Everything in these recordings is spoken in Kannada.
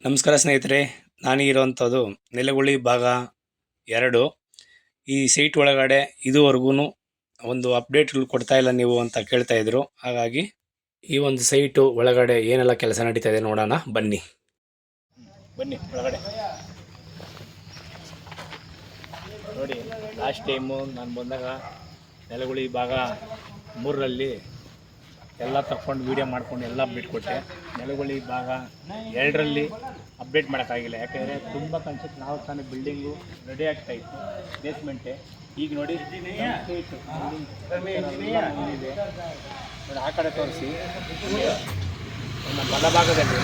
ನಮಸ್ಕಾರ ಸ್ನೇಹಿತರೆ, ನಾನೀಗಿರುವಂಥದ್ದು ನೆಲಗುಳಿ ಭಾಗ 2. ಈ ಸೈಟ್ ಒಳಗಡೆ ಇದುವರೆಗೂ ಒಂದು ಅಪ್ಡೇಟ್ಗಳು ಕೊಡ್ತಾ ಇಲ್ಲ ನೀವು ಅಂತ ಕೇಳ್ತಾ ಇದ್ರು. ಹಾಗಾಗಿ ಈ ಒಂದು ಸೈಟು ಒಳಗಡೆ ಏನೆಲ್ಲ ಕೆಲಸ ನಡೀತಾ ಇದೆ ನೋಡೋಣ ಬನ್ನಿ ಒಳಗಡೆ. ನೋಡಿ, ಲಾಸ್ಟ್ ಟೈಮು ನಾನು ಬಂದಾಗ ನೆಲಗುಳಿ ಭಾಗ 3ರಲ್ಲಿ ಎಲ್ಲ ತಗೊಂಡು ವೀಡಿಯೋ ಮಾಡ್ಕೊಂಡು ಎಲ್ಲ ಅಪ್ಡೇಟ್ ಕೊಟ್ಟೆ. ನೆಲಗುಳಿ ಭಾಗ 2ರಲ್ಲಿ ಅಪ್ಡೇಟ್ ಮಾಡೋಕ್ಕಾಗಿಲ್ಲ, ಯಾಕೆಂದರೆ ತುಂಬ ಕನ್ಸೆಪ್ಟ್ ನಾವು ತಾನೇ ಬಿಲ್ಡಿಂಗು ರೆಡಿ ಆಗ್ತಾಯಿತ್ತು, ಬೇಸ್ಮೆಂಟೇ. ಈಗ ನೋಡಿ ಇದೆ, ಆ ಕಡೆ ತೋರಿಸಿ. ನಮ್ಮ ಬಲಭಾಗದಲ್ಲಿ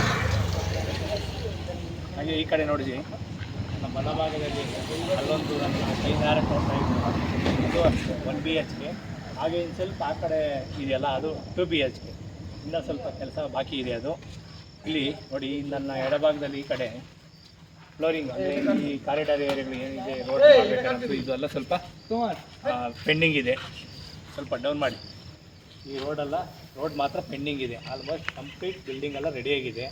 ಹಾಗೆ ಈ ಕಡೆ ನೋಡಿಸಿ, ನಮ್ಮ ಬಲಭಾಗದಲ್ಲಿ ಅಲ್ಲೊಂದು ನಮ್ಮ ಐದಾರು ತೋರ್ತಾ ಇದ್ದು, ಅದು ಅಷ್ಟೇ 1 BHK. ಹಾಗೆ ಇನ್ನು ಸ್ವಲ್ಪ ಆ ಕಡೆ ಇದೆಯಲ್ಲ, ಅದು 2 BHK. ಇನ್ನೂ ಸ್ವಲ್ಪ ಕೆಲಸ ಬಾಕಿ ಇದೆ. ಅದು ಇಲ್ಲಿ ನೋಡಿ, ನನ್ನ ಎಡಭಾಗದಲ್ಲಿ ಈ ಕಡೆ ಫ್ಲೋರಿಂಗ್ ಅಂದರೆ ಈ ಕಾರಿಡಾರ್ ಏರಿಯಾಗಳು ಏನಿದೆ, ರೋಡ್ ಮಾಡಬೇಕಂತ ಇದೆಲ್ಲ ಸ್ವಲ್ಪ ಪೆಂಡಿಂಗ್ ಇದೆ. ಸ್ವಲ್ಪ ಡೌನ್ ಮಾಡಿ. ಈ ರೋಡ್ ಮಾತ್ರ ಪೆಂಡಿಂಗ್ ಇದೆ. ಆಲ್ಮೋಸ್ಟ್ ಕಂಪ್ಲೀಟ್ ಬಿಲ್ಡಿಂಗ್ ಎಲ್ಲ ರೆಡಿಯಾಗಿದೆ.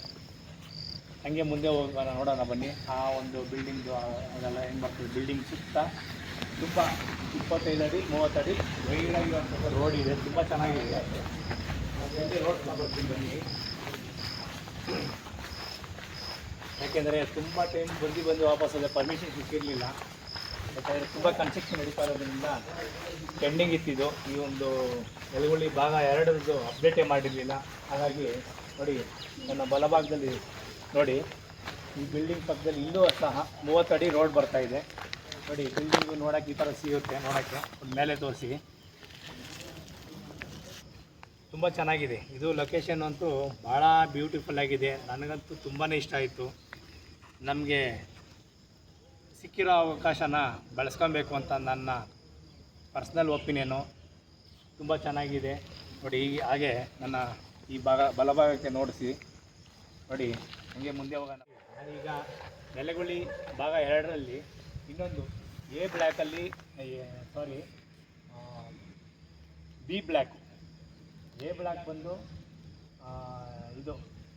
ಹಾಗೆ ಮುಂದೆ ಹೋಗೋಣ, ನೋಡೋಣ ಬನ್ನಿ. ಆ ಒಂದು ಬಿಲ್ಡಿಂಗ್ದು ಅದೆಲ್ಲ ಏನು ಮಾಡ್ತೀವಿ, ಬಿಲ್ಡಿಂಗ್ ಸುತ್ತ ತುಂಬ 25 ಅಡಿ 30 ಅಡಿ ವೈಡಾಗಿರುವಂಥ ರೋಡ್ ಇದೆ. ತುಂಬ ಚೆನ್ನಾಗಿದೆ ರೋಡ್ ಬರ್ತೀನಿ ಬನ್ನಿ. ಯಾಕೆಂದರೆ ತುಂಬ ಟೈಮ್ ಬಂದು ವಾಪಸ್ ಅದೇ ಪರ್ಮಿಷನ್ ಸಿಕ್ಕಿರಲಿಲ್ಲ. ಯಾಕೆಂದರೆ ತುಂಬ ಕನ್ಸ್ಟ್ರಕ್ಷನ್ ನಡೀತಾ ಇರೋದ್ರಿಂದ ಪೆಂಡಿಂಗ್ ಇತ್ತಿದ್ದು. ಈ ಒಂದು ನೆಲಗುಳಿ ಭಾಗ 2ರದ್ದು ಅಪ್ಡೇಟೇ ಮಾಡಿರಲಿಲ್ಲ. ಹಾಗಾಗಿ ನೋಡಿ, ನನ್ನ ಬಲಭಾಗದಲ್ಲಿ ನೋಡಿ, ಈ ಬಿಲ್ಡಿಂಗ್ ಪಕ್ಕದಲ್ಲಿ ಇಲ್ಲೂ ಸಹ 30 ಅಡಿ ರೋಡ್ ಬರ್ತಾಯಿದೆ. ನೋಡಿ, ಬಿಲ್ಡಿಂಗು ನೋಡೋಕ್ಕೆ ಈ ಥರ ಸಿಗುತ್ತೆ. ನೋಡೋಕ್ಕೆ ಒಂದು ಮೇಲೆ ತೋರಿಸಿ, ತುಂಬ ಚೆನ್ನಾಗಿದೆ. ಇದು ಲೊಕೇಶನ್ ಅಂತೂ ಭಾಳ ಬ್ಯೂಟಿಫುಲ್ ಆಗಿದೆ. ನನಗಂತೂ ತುಂಬಾ ಇಷ್ಟ ಆಯಿತು. ನಮಗೆ ಸಿಕ್ಕಿರೋ ಅವಕಾಶನ ಬಳಸ್ಕೊಬೇಕು ಅಂತ ನನ್ನ ಪರ್ಸ್ನಲ್ ಒಪಿನಿಯನು. ತುಂಬ ಚೆನ್ನಾಗಿದೆ ನೋಡಿ. ಹಾಗೆ ನನ್ನ ಈ ಬಲಭಾಗಕ್ಕೆ ನೋಡಿಸಿ ನೋಡಿ. ಹಾಗೆ ಮುಂದೆ ಹೋಗೋಣ. ನಾನೀಗ ನೆಲಗುಳಿ ಭಾಗ 2ರಲ್ಲಿ ಇನ್ನೊಂದು ಎ ಬ್ಲ್ಯಾಕಲ್ಲಿ ಬಿ ಬ್ಲ್ಯಾಕು. ಎ ಬ್ಲ್ಯಾಕ್ ಬಂದು ಇದು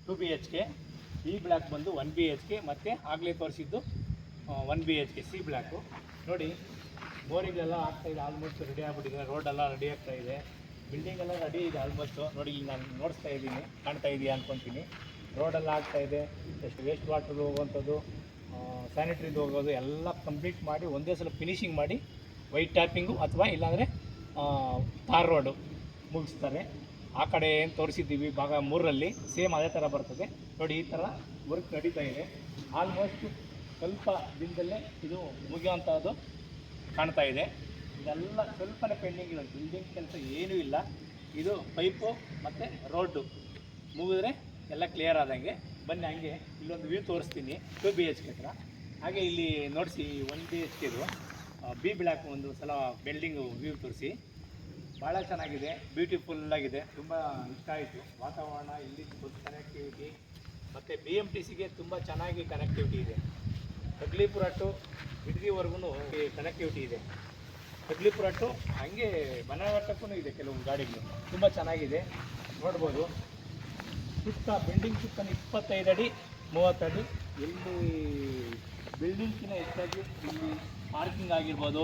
2 BHK, ಬಿ ಬ್ಲ್ಯಾಕ್ ಬಂದು 1 BHK, ಮತ್ತು ಆಗಲೇ ತೋರಿಸಿದ್ದು 1 BHK ಸಿ ಬ್ಲ್ಯಾಕು. ನೋಡಿ, ಬೋರಿಂಗೆಲ್ಲ ಆಗ್ತಾಯಿದೆ, ಆಲ್ಮೋಸ್ಟ್ ರೆಡಿ ಆಗಿಬಿಟ್ಟಿದೆ. ರೋಡೆಲ್ಲ ರೆಡಿ ಆಗ್ತಾಯಿದೆ, ಬಿಲ್ಡಿಂಗೆಲ್ಲ ರೆಡಿ ಇದೆ ಆಲ್ಮೋಸ್ಟು. ನೋಡಿ, ಇಲ್ಲಿ ನಾನು ನೋಡಿಸ್ತಾ ಇದ್ದೀನಿ, ಕಾಣ್ತಾ ಇದೆಯಾ ಅಂದ್ಕೊತೀನಿ. ರೋಡೆಲ್ಲ ಆಗ್ತಾಯಿದೆ. ಎಷ್ಟು ವೇಸ್ಟ್ ವಾಟರ್ ಹೋಗುವಂಥದ್ದು, ಸ್ಯಾನಿಟ್ರಿದು ಹೋಗೋದು ಎಲ್ಲ ಕಂಪ್ಲೀಟ್ ಮಾಡಿ ಒಂದೇ ಸಲ ಫಿನಿಷಿಂಗ್ ಮಾಡಿ ವೈಟ್ ಟ್ಯಾಪಿಂಗು ಅಥವಾ ಇಲ್ಲಾಂದರೆ ತಾರ್ ರೋಡು ಮುಗಿಸ್ತಾರೆ. ಆ ಕಡೆ ಏನು ತೋರಿಸಿದ್ದೀವಿ ಭಾಗ 3ರಲ್ಲಿ ಸೇಮ್ ಅದೇ ಥರ ಬರ್ತದೆ. ನೋಡಿ, ಈ ಥರ ವರ್ಕ್ ನಡೀತಾ ಇದೆ. ಆಲ್ಮೋಸ್ಟ್ ಸ್ವಲ್ಪ ದಿನದಲ್ಲೇ ಇದು ಮುಗಿಯುವಂಥದ್ದು ಕಾಣ್ತಾ ಇದೆ. ಇದೆಲ್ಲ ಸ್ವಲ್ಪನೇ ಪೆಂಡಿಂಗ್ ಇದೆ, ಬಿಲ್ಡಿಂಗ್ ಕೆಲಸ ಏನೂ ಇಲ್ಲ. ಇದು ಪೈಪು ಮತ್ತು ರೋಡು ಮುಗಿದ್ರೆ ಎಲ್ಲ ಕ್ಲಿಯರ್ ಆದಂಗೆ. ಬನ್ನಿ, ಹಂಗೆ ಇಲ್ಲೊಂದು ವ್ಯೂ ತೋರಿಸ್ತೀನಿ 2 BHK ಹತ್ರ. ಹಾಗೆ ಇಲ್ಲಿ ನೋಡಿಸಿ 1 BHKದು ಬಿ ಬ್ಲ್ಯಾಕ್ ಒಂದು ಸಲ ಬಿಲ್ಡಿಂಗು ವ್ಯೂ ತೋರಿಸಿ. ಭಾಳ ಚೆನ್ನಾಗಿದೆ, ಬ್ಯೂಟಿಫುಲ್ಲಾಗಿದೆ, ತುಂಬ ಇಷ್ಟ ಆಯಿತು. ವಾತಾವರಣ, ಇಲ್ಲಿ ಬಸ್ ಕನೆಕ್ಟಿವಿಟಿ ಮತ್ತು BMTCಗೆ ತುಂಬ ಚೆನ್ನಾಗಿ ಕನೆಕ್ಟಿವಿಟಿ ಇದೆ. ಕಗ್ಲಿಪುರ ಟು ಬಿಡದಿವರೆಗೂ ಕನೆಕ್ಟಿವಿಟಿ ಇದೆ. ಕಗ್ಲಿಪುರ ಟು ಹಾಗೆ ಬನಘಟ್ಟಕ್ಕೂ ಇದೆ ಕೆಲವು ಗಾಡಿಗಳು. ತುಂಬ ಚೆನ್ನಾಗಿದೆ, ನೋಡ್ಬೋದು. ಸುತ್ತ ಬಿಲ್ಡಿಂಗ್ ಸುತ್ತ 25 ಅಡಿ 30 ಅಡಿ. ಇಲ್ಲಿ ಬಿಲ್ಡಿಂಗ್ಕಿಂತ ಹೆಚ್ಚಾಗಿ ಇಲ್ಲಿ ಪಾರ್ಕಿಂಗ್ ಆಗಿರ್ಬೋದು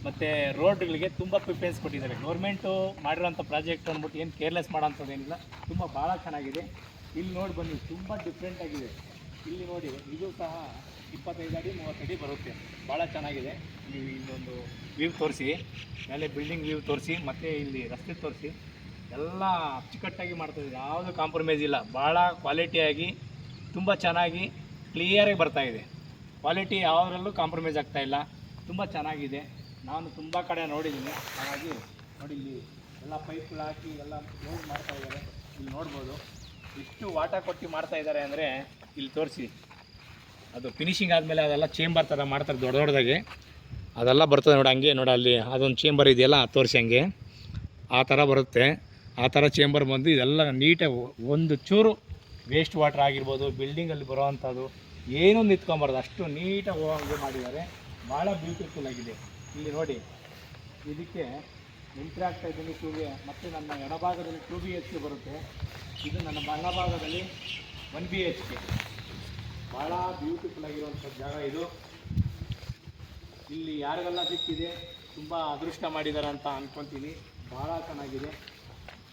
ಮತ್ತು ರೋಡ್ಗಳಿಗೆ ತುಂಬ ಪ್ರಿಫರೆನ್ಸ್ ಕೊಟ್ಟಿದ್ದಾರೆ. ಗೌರ್ಮೆಂಟು ಮಾಡಿರೋಂಥ ಪ್ರಾಜೆಕ್ಟ್ ಅಂದ್ಬಿಟ್ಟು ಏನು ಕೇರ್ಲೆಸ್ ಮಾಡೋಂಥದ್ದೇನಿಲ್ಲ. ತುಂಬ ಭಾಳ ಚೆನ್ನಾಗಿದೆ. ಇಲ್ಲಿ ನೋಡಿ ಬನ್ನಿ, ತುಂಬ ಡಿಫ್ರೆಂಟಾಗಿದೆ. ಇಲ್ಲಿ ನೋಡಿ, ಇದು ಸಹ 25 ಅಡಿ 30 ಅಡಿ ಬರುತ್ತೆ. ಭಾಳ ಚೆನ್ನಾಗಿದೆ. ನೀವು ಇಲ್ಲೊಂದು ವ್ಯೂ ತೋರಿಸಿ, ಮೇಲೆ ಬಿಲ್ಡಿಂಗ್ ವ್ಯೂ ತೋರಿಸಿ, ಮತ್ತು ಇಲ್ಲಿ ರಸ್ತೆ ತೋರಿಸಿ. ಎಲ್ಲ ಅಚ್ಚುಕಟ್ಟಾಗಿ ಮಾಡ್ತಾಯಿದ್ದಾರೆ, ಯಾವುದು ಕಾಂಪ್ರಮೈಸ್ ಇಲ್ಲ. ಭಾಳ ಕ್ವಾಲಿಟಿಯಾಗಿ ತುಂಬ ಚೆನ್ನಾಗಿ ಕ್ಲಿಯರಾಗಿ ಬರ್ತಾಯಿದೆ. ಕ್ವಾಲಿಟಿ ಯಾವುದರಲ್ಲೂ ಕಾಂಪ್ರಮೈಸ್ ಆಗ್ತಾಯಿಲ್ಲ. ತುಂಬ ಚೆನ್ನಾಗಿದೆ. ನಾನು ತುಂಬ ಕಡೆ ನೋಡಿದ್ದೀನಿ. ಹಾಗಾಗಿ ನೋಡಿ, ಇಲ್ಲಿ ಎಲ್ಲ ಪೈಪ್ಗಳು ಹಾಕಿ ಎಲ್ಲ ಲೋಡ್ ಮಾಡ್ತಾಯಿದ್ದಾರೆ. ಇಲ್ಲಿ ನೋಡ್ಬೋದು ಎಷ್ಟು ವಾಟ ಕೊಟ್ಟು ಮಾಡ್ತಾಯಿದ್ದಾರೆ ಅಂದರೆ. ಇಲ್ಲಿ ತೋರಿಸಿ, ಅದು ಫಿನಿಷಿಂಗ್ ಆದಮೇಲೆ ಅದೆಲ್ಲ ಚೇಂಬರ್ ಥರ ಮಾಡ್ತಾರೆ ದೊಡ್ಡ ದೊಡ್ಡದಾಗಿ. ಅದೆಲ್ಲ ಬರ್ತದೆ ನೋಡಿ, ಹಂಗೆ ನೋಡಿ, ಅಲ್ಲಿ ಅದೊಂದು ಚೇಂಬರ್ ಇದೆಯಲ್ಲ ತೋರಿಸಿ, ಹಂಗೆ ಆ ಥರ ಬರುತ್ತೆ. ಆ ಥರ ಚೇಂಬರ್ ಬಂದು ಇದೆಲ್ಲ ನೀಟಾಗಿ ಒಂದು ಚೂರು ವೇಸ್ಟ್ ವಾಟರ್ ಆಗಿರ್ಬೋದು, ಬಿಲ್ಡಿಂಗಲ್ಲಿ ಬರೋವಂಥದ್ದು ಏನೂ ನಿಂತ್ಕೊಂಬಾರ್ದು, ಅಷ್ಟು ನೀಟಾಗಿ ಹೋಗಂಗೆ ಮಾಡಿದ್ದಾರೆ. ಭಾಳ ಬ್ಯೂಟಿಫುಲ್ ಆಗಿದೆ. ಇಲ್ಲಿ ನೋಡಿ, ಇದಕ್ಕೆ ಎಂಟ್ರಿ ಆಗ್ತಾ ಇದ್ದೀನಿ 2 ಮತ್ತು ನನ್ನ ಎಡಭಾಗದಲ್ಲಿ 2 BHK ಬರುತ್ತೆ. ಇದು ನನ್ನ ಬಲಭಾಗದಲ್ಲಿ 1 BHK. ಭಾಳ ಬ್ಯೂಟಿಫುಲ್ ಆಗಿರುವಂಥ ಜಾಗ ಇದು. ಇಲ್ಲಿ ಯಾರಿಗೆಲ್ಲ ಸಿಕ್ಕಿದೆ ತುಂಬ ಅದೃಷ್ಟ ಮಾಡಿದ್ದಾರೆ ಅಂತ ಅಂದ್ಕೊತೀನಿ. ಭಾಳ ಚೆನ್ನಾಗಿದೆ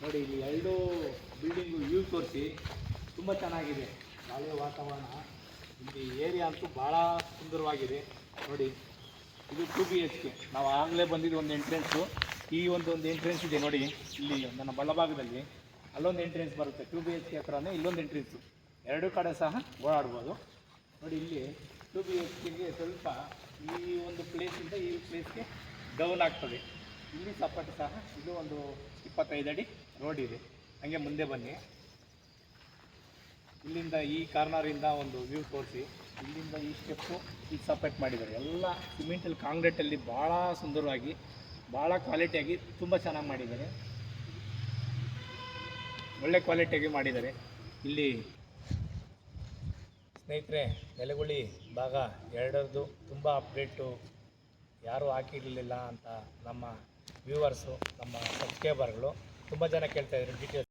ನೋಡಿ. ಇಲ್ಲಿ ಎರಡು ಬಿಲ್ಡಿಂಗು ವ್ಯೂ ತೋರಿಸಿ ತುಂಬ ಚೆನ್ನಾಗಿದೆ. ಗಾಳಿಯ ವಾತಾವರಣ ಇಲ್ಲಿ ಏರಿಯಾ ಅಂತೂ ಭಾಳ ಸುಂದರವಾಗಿದೆ ನೋಡಿ. ಇದು 2 BHK. ನಾವು ಆಗಲೇ ಬಂದಿದ್ದು ಒಂದು ಎಂಟ್ರೆನ್ಸು. ಈ ಒಂದು ಎಂಟ್ರೆನ್ಸ್ ಇದೆ ನೋಡಿ. ಇಲ್ಲಿ ನನ್ನ ಬಲಭಾಗದಲ್ಲಿ ಅಲ್ಲೊಂದು ಎಂಟ್ರೆನ್ಸ್ ಬರುತ್ತೆ. 2 BHK ಹತ್ರನೇ ಇಲ್ಲೊಂದು ಎಂಟ್ರೆನ್ಸು. ಎರಡೂ ಕಡೆ ಸಹ ಓಡಾಡ್ಬೋದು ನೋಡಿ. ಇಲ್ಲಿ 2 BHKಗೆ ಸ್ವಲ್ಪ ಈ ಒಂದು ಪ್ಲೇಸಿಂದ ಈ ಪ್ಲೇಸ್ಗೆ ಡೌನ್ ಆಗ್ತದೆ. ಇಲ್ಲಿ ಸಪಾಟಿ ಸಹ ಇದು ಒಂದು 25 ಅಡಿ ರೋಡ್ ಇದೆ. ಹಾಗೆ ಮುಂದೆ ಬನ್ನಿ. ಇಲ್ಲಿಂದ ಈ ಕಾರ್ನರಿಂದ ಒಂದು ವ್ಯೂ ತೋರಿಸಿ. ಇಲ್ಲಿಂದ ಈ ಸ್ಟೆಪ್ಪು ಇಲ್ಲಿ ಸಪ್ರೇಟ್ ಮಾಡಿದ್ದಾರೆ. ಎಲ್ಲ ಸಿಮೆಂಟಲ್ಲಿ ಕಾಂಕ್ರೀಟಲ್ಲಿ ಭಾಳ ಸುಂದರವಾಗಿ ಭಾಳ ಕ್ವಾಲಿಟಿಯಾಗಿ ತುಂಬ ಚೆನ್ನಾಗಿ ಮಾಡಿದ್ದಾರೆ. ಒಳ್ಳೆ ಕ್ವಾಲಿಟಿಯಾಗಿ ಮಾಡಿದ್ದಾರೆ. ಇಲ್ಲಿ ಸ್ನೇಹಿತರೆ, ನೆಲಗುಳಿ ಭಾಗ 2ರದ್ದು ತುಂಬ ಅಪ್ಡೇಟು ಯಾರೂ ಹಾಕಿರಲಿಲ್ಲ ಅಂತ ನಮ್ಮ ವ್ಯೂವರ್ಸು, ನಮ್ಮ ಸಬ್ಸ್ಕ್ರೈಬರ್ಗಳು ತುಂಬ ಜನ ಕೇಳ್ತಾಯಿದ್ರು ಡೀಟೇಲ್ಸ್.